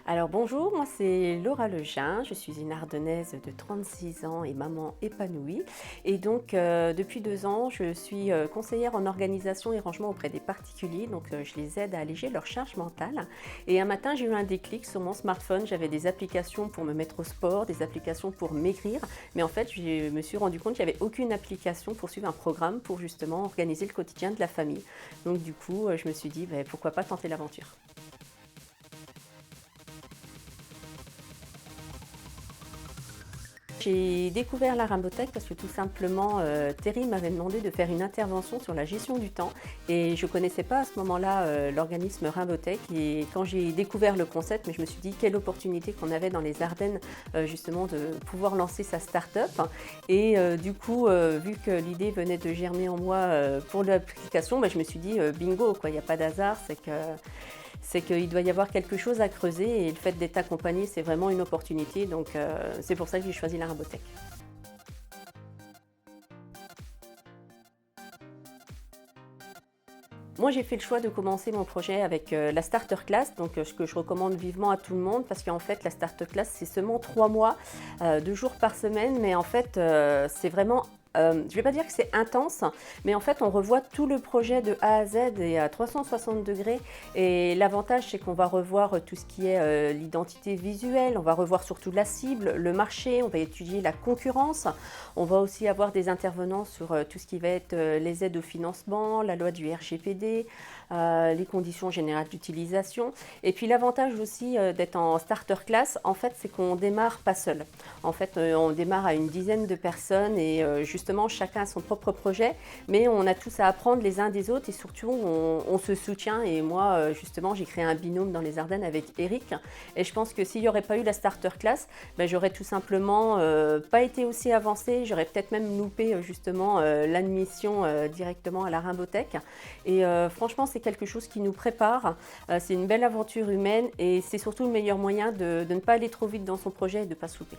Alors bonjour, moi c'est Laura Legin, je suis une Ardennaise de 36 ans et maman épanouie. Et donc depuis 2 ans, je suis conseillère en organisation et rangement auprès des particuliers, donc je les aide à alléger leur charge mentale. Et un matin, j'ai eu un déclic sur mon smartphone, j'avais des applications pour me mettre au sport, des applications pour maigrir, mais en fait je me suis rendu compte qu'il n'y avait aucune application pour suivre un programme pour justement organiser le quotidien de la famille. Donc du coup, je me suis dit pourquoi pas tenter l'aventure. J'ai découvert la Rainbowtech parce que tout simplement, Terry m'avait demandé de faire une intervention sur la gestion du temps et je ne connaissais pas à ce moment-là l'organisme Rainbowtech. Et quand j'ai découvert le concept, mais je me suis dit quelle opportunité qu'on avait dans les Ardennes justement de pouvoir lancer sa start-up. Et du coup, vu que l'idée venait de germer en moi pour l'application, je me suis dit bingo, quoi, il n'y a pas d'hasard, c'est qu'il doit y avoir quelque chose à creuser et le fait d'être accompagné, c'est vraiment une opportunité. Donc c'est pour ça que j'ai choisi la Rainbowtech. Moi, j'ai fait le choix de commencer mon projet avec la Starter Class, donc ce que je recommande vivement à tout le monde, parce qu'en fait, la Starter Class, c'est seulement 3 mois, 2 jours par semaine, mais en fait, c'est vraiment je ne vais pas dire que c'est intense, mais en fait, on revoit tout le projet de A à Z et à 360 degrés. Et l'avantage, c'est qu'on va revoir tout ce qui est l'identité visuelle, on va revoir surtout la cible, le marché, on va étudier la concurrence. On va aussi avoir des intervenants sur tout ce qui va être les aides au financement, la loi du RGPD, les conditions générales d'utilisation. Et puis l'avantage aussi d'être en starter class, en fait, c'est qu'on démarre pas seul. En fait, on démarre à une dizaine de personnes et justement, chacun a son propre projet, mais on a tous à apprendre les uns des autres et surtout, on se soutient. Et moi, justement, j'ai créé un binôme dans les Ardennes avec Eric. Et je pense que s'il n'y aurait pas eu la starter class, j'aurais tout simplement pas été aussi avancée. J'aurais peut-être même loupé justement l'admission directement à la Rainbowtech. Et franchement, c'est quelque chose qui nous prépare. C'est une belle aventure humaine et c'est surtout le meilleur moyen de ne pas aller trop vite dans son projet et de ne pas se louper.